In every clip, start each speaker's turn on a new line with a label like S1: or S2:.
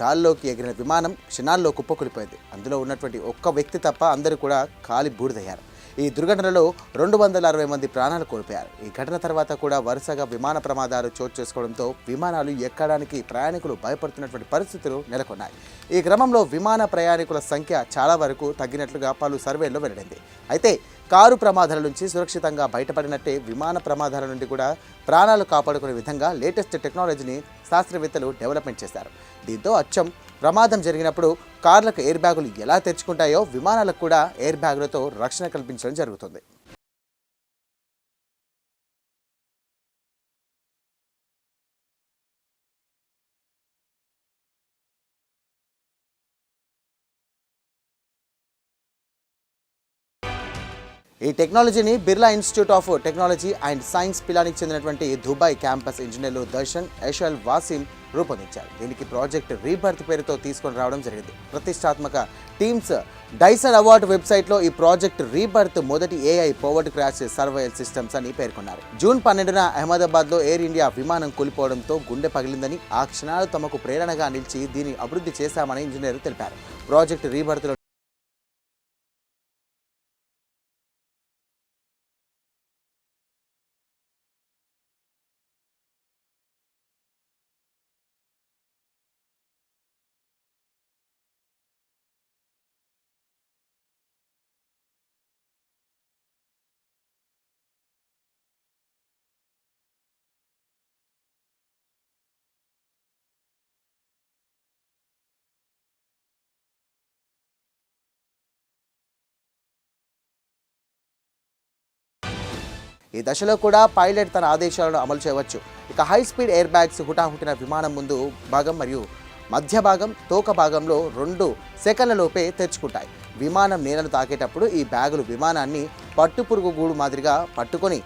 S1: గాల్లోకి ఎగిరిన విమానం క్షణాల్లో కుప్పకూలిపోయింది. అందులో ఉన్నటువంటి ఒక్క వ్యక్తి తప్ప అందరూ కూడా కాలి బూడిదయ్యారు. ఈ దుర్ఘటనలో 260 మంది ప్రాణాలు కోల్పోయారు. ఈ ఘటన తర్వాత కూడా వరుసగా విమాన ప్రమాదాలు చోటు చేసుకోవడంతో విమానాలు ఎక్కడానికి ప్రయాణికులు భయపడుతున్నటువంటి పరిస్థితులు నెలకొన్నాయి. ఈ క్రమంలో విమాన ప్రయాణికుల సంఖ్య చాలా వరకు తగ్గినట్లుగా పలు సర్వేల్లో వెల్లడైంది. అయితే కారు ప్రమాదాల నుంచి సురక్షితంగా బయటపడినట్టే విమాన ప్రమాదాల నుండి కూడా ప్రాణాలు కాపాడుకునే విధంగా లేటెస్ట్ టెక్నాలజీని శాస్త్రవేత్తలు డెవలప్మెంట్ చేశారు. దీంతో అచ్చం ప్రమాదం జరిగినప్పుడు కార్లకు ఎయిర్ బ్యాగులు ఎలా తెరుచుకుంటాయో విమానాలకు కూడా ఎయిర్ బ్యాగులతో రక్షణ కల్పించడం జరుగుతుంది. ఈ టెక్నాలజీని Birla institute of technology and science పిలానికి చెందినటువంటి దుబాయ్ క్యాంపస్ ఇంజనీర్లు దర్శన్ యషల్ వాసిం రూపొందించారు. దీనికి ప్రాజెక్ట్ రీబర్త్ పేరుతో తీసుకొని రావడం జరిగింది. ప్రతిష్టాత్మక టీమ్స్ డైసన్ అవార్డు వెబ్సైట్లో ఈ ప్రాజెక్ట్ రీబర్త్ మొదటి AI powered crash survival systems అని పేర్కొన్నారు. జూన్ 12న అహ్మదాబాద్లో ఎయిర్ ఇండియా విమానం కూలిపోవడంతో గుండె పగిలిందని, ఆ క్షణాలు తమకు ప్రేరణగా నిలిచి దీన్ని అభివృద్ధి చేశామని ఇంజనీర్లు తెలిపారు. ప్రాజెక్ట్ రీబర్త్లో ఈ దశలో కూడా పైలట్ తన ఆదేశాలను అమలు చేయవచ్చు. ఇక హై స్పీడ్ ఎయిర్ బ్యాగ్స్ హుటాహుటిన విమానం ముందు భాగం మరియు మధ్య భాగం, తోక భాగంలో 2 సెకన్లలోపే తెరుచుకుంటాయి. విమానం నేలను తాకేటప్పుడు ఈ బ్యాగులు విమానాన్ని పట్టుపురుగు గూడు మాదిరిగా పట్టుకొని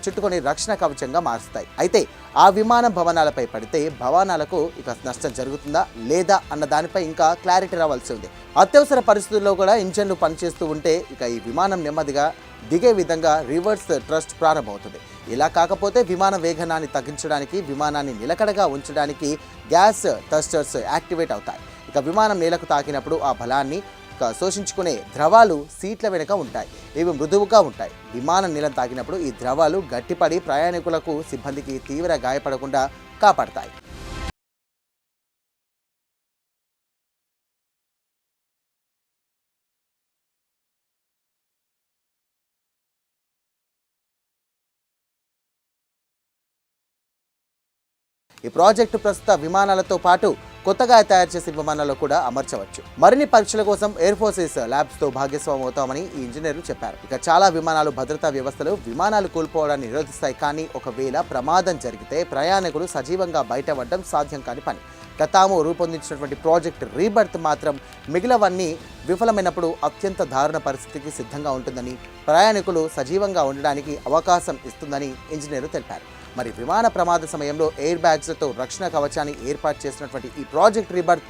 S1: చుట్టుకొని రక్షణ కవచంగా మారుస్తాయి. అయితే ఆ విమానం భవనాలపై పడితే భవనాలకు నష్టం జరుగుతుందా లేదా అన్న దానిపై ఇంకా క్లారిటీ రావాల్సి ఉంది. అత్యవసర పరిస్థితుల్లో కూడా ఇంజన్లు పనిచేస్తూ ఉంటే ఈ విమానం నెమ్మదిగా దిగే విధంగా రివర్స్ థ్రస్ట్ ప్రారంభమవుతుంది. ఇలా కాకపోతే విమాన వేగనాన్ని తగ్గించడానికి, విమానాన్ని నిలకడగా ఉంచడానికి గ్యాస్ థ్రస్టర్స్ యాక్టివేట్ అవుతాయి. విమానం నేలకు తాకినప్పుడు ఆ బలాన్ని శోషించుకునే ద్రవాలు సీట్ల వెనుక ఉంటాయి. ఇవి మృదువుగా ఉంటాయి. విమానం నేలను తాకినప్పుడు ఈ ద్రవాలు గట్టిపడి ప్రయాణికులకు, సిబ్బందికి తీవ్ర గాయపడకుండా కాపాడతాయి. ఈ ప్రాజెక్టు ప్రస్తుత విమానాలతో పాటు కొత్తగా తయారు చేసే విమానాల్లో కూడా అమర్చవచ్చు. మరిన్ని పరీక్షల కోసం ఎయిర్ ఫోర్సెస్ ల్యాబ్స్తో భాగస్వామ్యం అవుతామని ఈ ఇంజనీర్లు చెప్పారు. చాలా విమానాలు భద్రతా వ్యవస్థలు విమానాలు కూలిపోవడాన్ని నిరోధిస్తాయి. కానీ ఒకవేళ ప్రమాదం జరిగితే ప్రయాణికులు సజీవంగా బయటపడడం సాధ్యం కాని పని. తాము రూపొందించినటువంటి ప్రాజెక్ట్ రీబర్త్ మాత్రం మిగిలినవన్నీ విఫలమైనప్పుడు అత్యంత దారుణ పరిస్థితికి సిద్ధంగా ఉంటుందని, ప్రయాణికులు సజీవంగా ఉండడానికి అవకాశం ఇస్తుందని ఇంజనీర్లు తెలిపారు. మరి విమాన ప్రమాద సమయంలో ఎయిర్ బ్యాగ్స్తో రక్షణ కవచాన్ని ఏర్పాటు చేసినటువంటి ఈ ప్రాజెక్ట్ రీబర్త్